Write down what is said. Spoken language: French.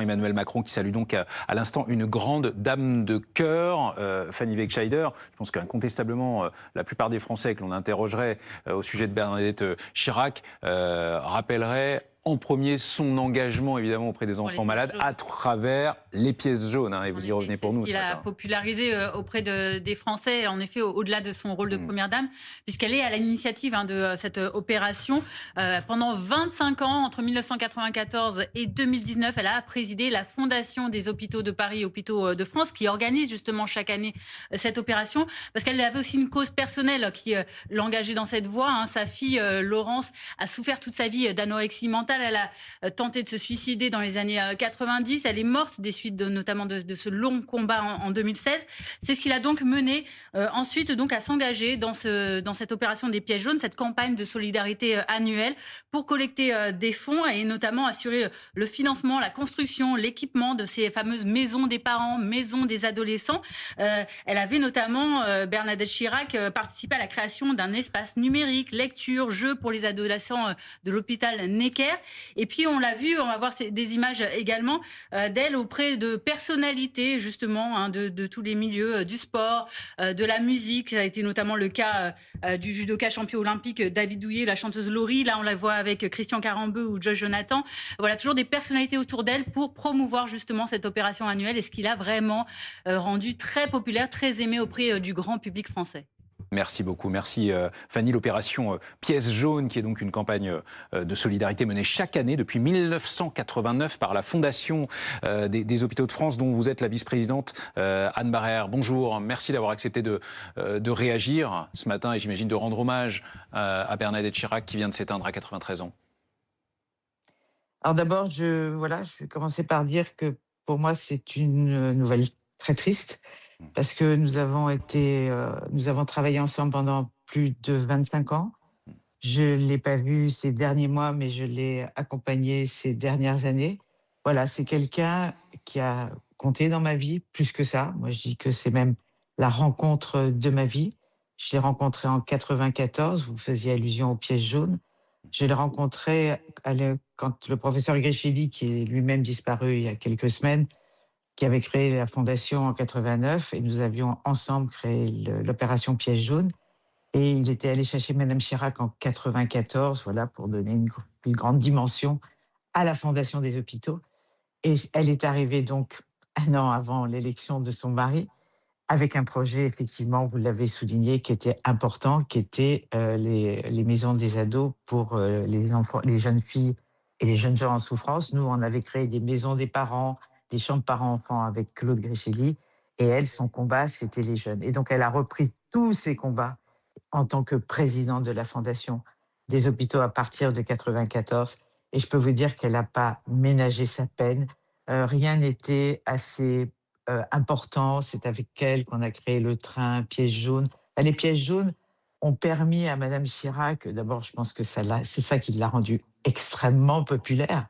Emmanuel Macron qui salue donc à l'instant une grande dame de cœur, Fanny Wegscheider. Je pense qu'incontestablement, la plupart des Français que l'on interrogerait au sujet de Bernadette Chirac rappelleraient en premier son engagement évidemment auprès des enfants malades à travers les pièces jaunes. Et vous y revenez pour nous. Il a popularisé auprès des Français, en effet, au-delà de son rôle de première dame, puisqu'elle est à l'initiative de cette opération. Pendant 25 ans, entre 1994 et 2019, elle a présidé la Fondation des hôpitaux de Paris, Hôpitaux de France, qui organise justement chaque année cette opération, parce qu'elle avait aussi une cause personnelle qui l'engageait dans cette voie. Sa fille, Laurence, a souffert toute sa vie d'anorexie mentale. Elle a tenté de se suicider dans les années 90. Elle est morte des suites notamment de ce long combat en 2016. C'est ce qui l'a donc mené ensuite donc à s'engager dans cette opération des pièces jaunes, cette campagne de solidarité annuelle pour collecter des fonds et notamment assurer le financement, la construction, l'équipement de ces fameuses maisons des parents, maisons des adolescents. Elle avait notamment, Bernadette Chirac, participé à la création d'un espace numérique, lecture, jeux pour les adolescents de l'hôpital Necker. Et puis on l'a vu, on va voir des images également d'elle auprès de personnalités justement de tous les milieux, du sport, de la musique. Ça a été notamment le cas du judoka champion olympique David Douillet, la chanteuse Laurie. Là on la voit avec Christian Carambeu ou Josh Jonathan. Voilà, toujours des personnalités autour d'elle pour promouvoir justement cette opération annuelle et ce qui l'a vraiment rendu très populaire, très aimé auprès du grand public français. Merci beaucoup. Merci Fanny. L'opération Pièces jaunes, qui est donc une campagne de solidarité menée chaque année depuis 1989 par la Fondation des hôpitaux de France, dont vous êtes la vice-présidente Anne Barrère. Bonjour, merci d'avoir accepté de réagir ce matin et j'imagine de rendre hommage à Bernadette Chirac qui vient de s'éteindre à 93 ans. Alors d'abord, je vais commencer par dire que pour moi, c'est une nouvelle très triste. Parce que nous avons travaillé ensemble pendant plus de 25 ans. Je ne l'ai pas vue ces derniers mois, mais je l'ai accompagnée ces dernières années. Voilà, c'est quelqu'un qui a compté dans ma vie, plus que ça. Moi, je dis que c'est même la rencontre de ma vie. Je l'ai rencontrée en 94, vous faisiez allusion aux pièces jaunes. Je l'ai rencontrée quand le professeur Gréchelli, qui est lui-même disparu il y a quelques semaines, qui avait créé la Fondation en 89, et nous avions ensemble créé l'opération Pièces jaunes. Et il était allé chercher Madame Chirac en 94, voilà, pour donner une plus grande dimension à la Fondation des hôpitaux. Et elle est arrivée donc 1 an avant l'élection de son mari, avec un projet, effectivement, vous l'avez souligné, qui était important, qui était les maisons des ados pour les enfants, les jeunes filles et les jeunes gens en souffrance. Nous, on avait créé des maisons des parents, des chambres parents-enfants avec Claude Gréchelli. Et elle, son combat, c'était les jeunes. Et donc, elle a repris tous ces combats en tant que présidente de la Fondation des hôpitaux à partir de 94. Et je peux vous dire qu'elle n'a pas ménagé sa peine. Rien n'était assez important. C'est avec elle qu'on a créé le train Pièces jaunes. Les Pièces jaunes ont permis à Madame Chirac, d'abord, je pense que c'est ça qui l'a rendue extrêmement populaire.